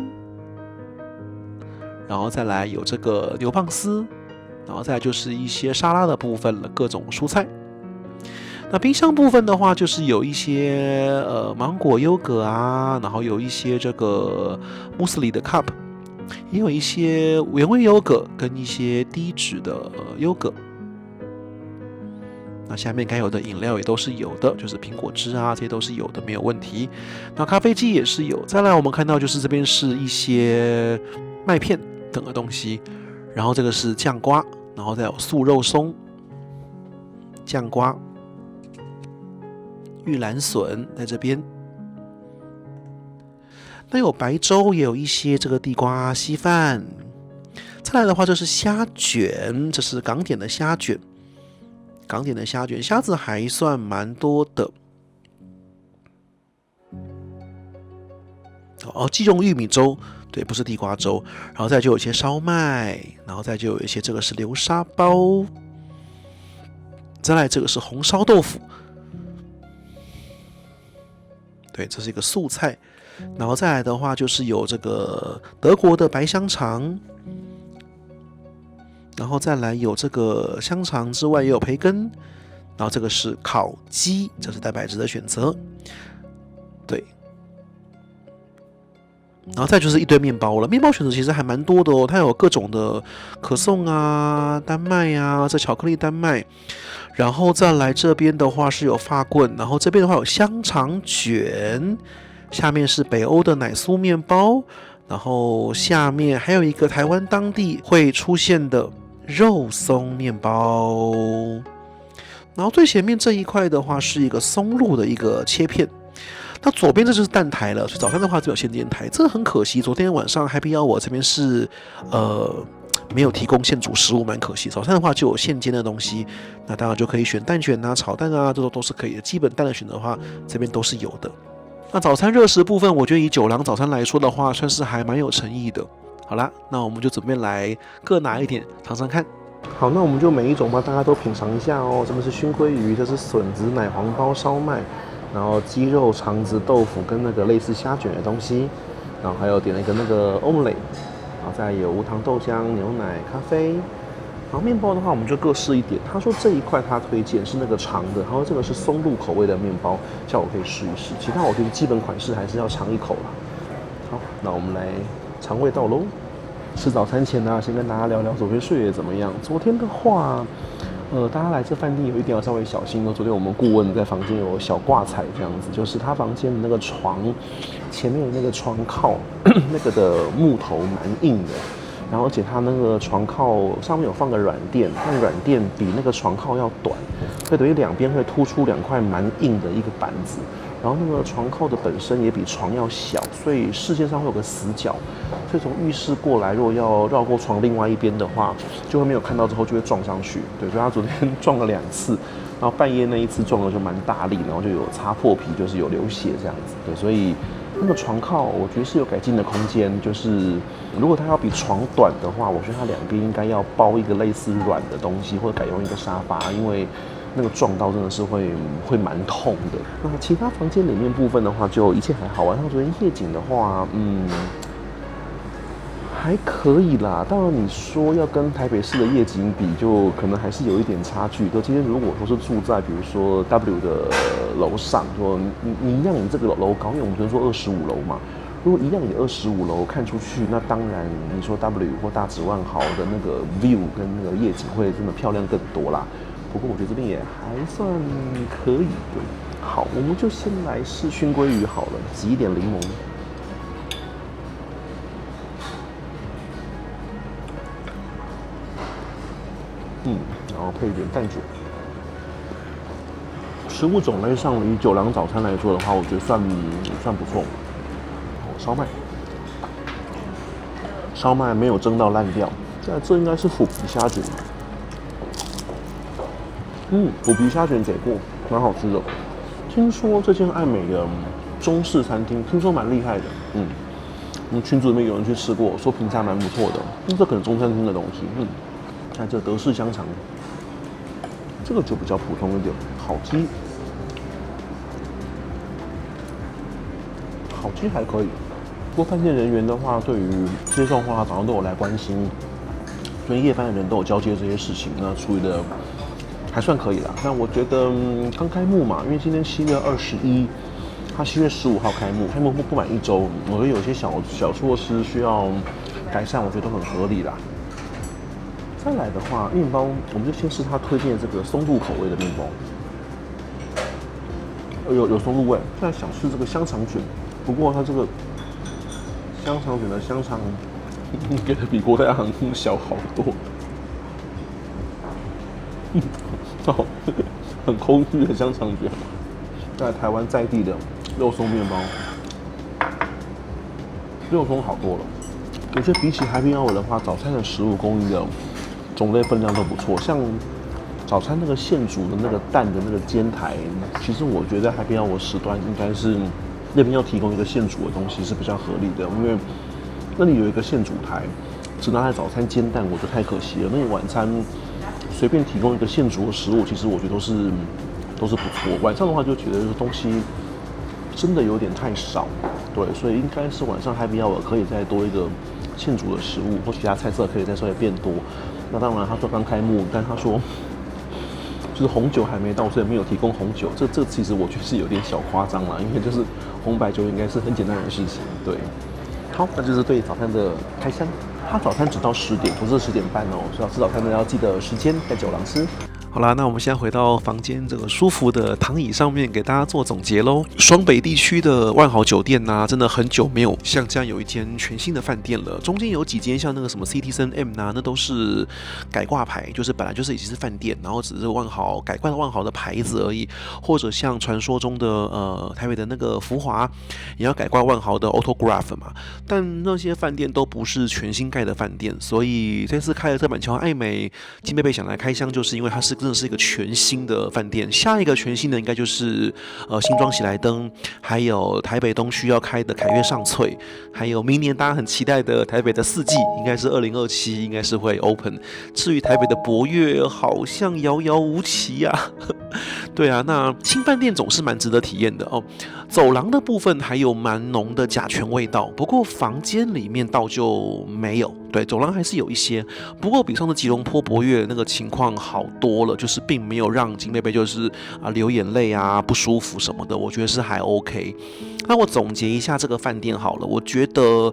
然后再来有这个牛蒡丝。然后再来就是一些沙拉的部分了，各种蔬菜。那冰箱部分的话，就是有一些芒果优格啊，然后有一些这个穆斯里的 cup， 也有一些原味优格跟一些低脂的优格。那下面该有的饮料也都是有的，就是苹果汁啊，这些都是有的，没有问题。那咖啡机也是有。再来我们看到就是这边是一些麦片等的东西。然后这个是酱瓜，然后再有素肉松、酱瓜、玉兰笋在这边。那有白粥，也有一些这个地瓜稀饭。再来的话，这是虾卷，这是港点的虾卷。港点的虾卷，虾子还算蛮多的。鸡茸玉米粥。对，不是地瓜粥，然后再就有一些烧麦，然后再就有一些这个是流沙包，再来这个是红烧豆腐，对，这是一个素菜，然后再来的话就是有这个德国的白香肠，然后再来有这个香肠之外也有培根，然后这个是烤鸡，这是蛋白质的选择，对。然后再就是一堆面包了，面包选择其实还蛮多的哦，它有各种的可颂啊、丹麦啊，这巧克力丹麦，然后再来这边的话是有法棍，然后这边的话有香肠卷，下面是北欧的奶酥面包，然后下面还有一个台湾当地会出现的肉松面包，然后最前面这一块的话是一个松露的一个切片。那左边这就是蛋台了，所以早餐的话只有现煎台，这个很可惜。昨天晚上 Happy Hour 这边是没有提供现煮食物，蛮可惜。早餐的话就有现煎的东西，那当然就可以选蛋卷啊、炒蛋啊，这都是可以的。基本蛋的选择的话，这边都是有的。那早餐热食部分，我觉得以酒廊早餐来说的话，算是还蛮有诚意的。好啦，那我们就准备来各拿一点尝尝看。好，那我们就每一种吧，大家都品尝一下哦。这边是熏鲑鱼，这是笋子、奶黄包、烧麦。然后鸡肉、肠子、豆腐跟那个类似虾卷的东西，然后还有点了一个那个 omelette， 然后再有无糖豆浆、牛奶、咖啡。然后面包的话，我们就各试一点。他说这一块他推荐是那个长的，他说这个是松露口味的面包，叫我可以试一试。其他我觉得基本款式还是要尝一口啦。好，那我们来尝味道喽。吃早餐前呢，先跟大家聊聊昨天睡得怎么样。昨天的话。大家来这饭店有一点要稍微小心哦。昨天我们顾问在房间有小挂彩这样子，就是他房间的那个床前面的那个床靠那个的木头蛮硬的，然后而且他那个床靠上面有放个软垫，但软垫比那个床靠要短，所以等于两边会突出两块蛮硬的一个板子。然后那个床靠的本身也比床要小，所以视线上会有个死角，所以从浴室过来，如果要绕过床另外一边的话，就会没有看到之后就会撞上去。对，所以他昨天撞了2次，然后半夜那一次撞的就蛮大力，然后就有擦破皮，就是有流血这样子。对，所以那个床靠我觉得是有改进的空间，就是如果它要比床短的话，我觉得它两边应该要包一个类似软的东西，或者改用一个沙发，因为那个撞到真的是会蛮痛的。那其他房间里面部分的话，就一切还好啊。像昨天夜景的话，还可以啦。当然你说要跟台北市的夜景比，就可能还是有一点差距。就今天如果说是住在比如说 W 的楼上，说你一样你这个楼高，因为我们昨天说25楼嘛。如果一样，你25楼看出去，那当然你说 W 或大直万豪的那个 view 跟那个夜景会真的漂亮更多啦。不过我觉得这边也还算可以。对，好，我们就先来试熏鲑鱼好了，挤一点柠檬。然后配一点蛋卷。食物种类上，以九郎早餐来说的话，我觉得算不错。烧麦没有蒸到烂掉，这应该是腐皮虾卷。腐皮虾卷给过，蛮好吃的。听说这间爱美的中式餐厅，听说蛮厉害的。我们群组里面有人去吃过，说评价蛮不错的。这可能中餐厅的东西。看这德式香肠，这个就比较普通一点。烤鸡还可以。不过饭店人员的话，对于接送的话，早上都有来关心，所以夜班的人都有交接这些事情，那处理的还算可以啦。但我觉得刚开幕嘛，因为今天7月21，它7月15号开幕不满1周，我觉得有些小措施需要改善，我觉得都很合理啦。再来的话，面包我们就先试他推荐的这个松露口味的面包，有松露味。现在想吃这个香肠卷，不过它这个香肠卷的香肠给的比国泰航空小好多，很空虚的香肠卷。在台湾在地的肉松面包，肉松好多了。我觉得比起 Happy Hour 的话，早餐的食物供应的种类分量都不错。像早餐那个现煮的那个蛋的那个煎台，其实我觉得 Happy Hour 时段应该是那边要提供一个现煮的东西是比较合理的，因为那里有一个现煮台，只拿来早餐煎蛋，我觉得太可惜了。那你晚餐随便提供一个现煮的食物，其实我觉得都是不错。晚上的话就觉得东西真的有点太少，对，所以应该是晚上 Happy Hour 可以再多一个现煮的食物，或其他菜色可以再稍微变多。那当然，他说刚开幕，但他说就是红酒还没到，所以没有提供红酒。这其实我觉得是有点小夸张啦，因为就是红白酒应该是很简单的事情。对，好，那就是对早餐的开箱。他早餐只到10点，不是10点半哦，所以要吃早餐的要记得时间在酒廊吃。好啦，那我们现在回到房间这个舒服的躺椅上面，给大家做总结喽。双北地区的万豪酒店呐，真的很久没有像这样有一间全新的饭店了。中间有几间像那个什么 Citizen M 呐，那都是改挂牌，就是本来就是已经是饭店，然后只是万豪改挂了万豪的牌子而已。或者像传说中的台北的那个福华，也要改挂万豪的 Autograph 嘛。但那些饭店都不是全新盖的饭店，所以这次开了这板桥爱美，金贝贝想来开箱，就是因为它是真的是一个全新的饭店。下一个全新的应该就是新庄喜来登，还有台北东区要开的凯悦上翠，还有明年大家很期待的台北的四季，应该是2027，应该是会 open。至于台北的博悦，好像遥遥无期啊。对啊，那新饭店总是蛮值得体验的哦。走廊的部分还有蛮浓的甲醛味道，不过房间里面倒就没有。对，走廊还是有一些，不过比上次吉隆坡博悦那个情况好多了，就是并没有让金贝贝就是流眼泪啊、不舒服什么的，我觉得是还 OK。那我总结一下这个饭店好了，我觉得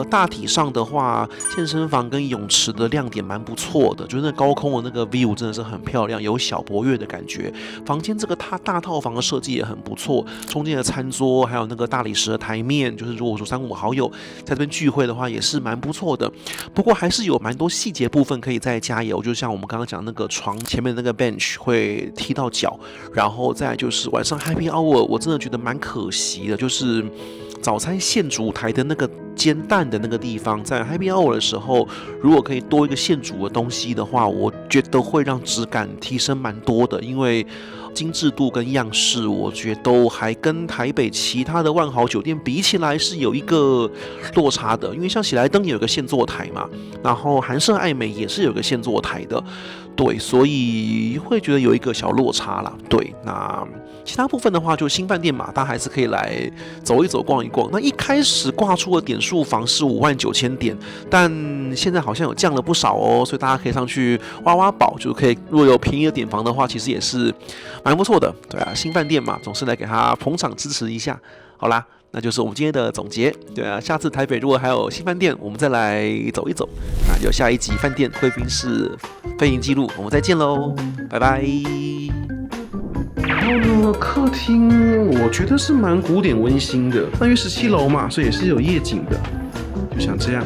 大体上的话，健身房跟泳池的亮点蛮不错的，就是那高空的那个 view 真的是很漂亮，有小博悦的感觉。房间这个大套房的设计也很不错，中间的餐桌还有那个大理石的台面，就是如果说3、5好友在这边聚会的话，也是蛮不错的。不过还是有蛮多细节部分可以再加油，就像我们刚刚讲那个床前面的那个 bench 会踢到脚，然后再来就是晚上 Happy Hour， 我真的觉得蛮可惜的，就是早餐现煮台的那个煎蛋的那个地方，在 Happy Hour 的时候，如果可以多一个现煮的东西的话，我觉得会让质感提升蛮多的，因为精致度跟样式，我觉得都还跟台北其他的万豪酒店比起来是有一个落差的。因为像喜来登也有个现坐台嘛，然后韩舍爱美也是有个现坐台的，对，所以会觉得有一个小落差啦。对，那其他部分的话，就新饭店嘛，大家还是可以来走一走、逛一逛。那一开始挂出的点数房是59000点，但现在好像有降了不少哦，所以大家可以上去挖挖宝，就可以。如果有便宜的点房的话，其实也是蛮不错的。对啊，新饭店嘛，总是来给他捧场支持一下。好啦，那就是我们今天的总结。对啊，下次台北如果还有新饭店，我们再来走一走。那就下一集饭店贵宾室飞行记录，我们再见喽，拜拜。然后呢，客厅我觉得是蛮古典温馨的，那因为17楼嘛，所以也是有夜景的，就像这样。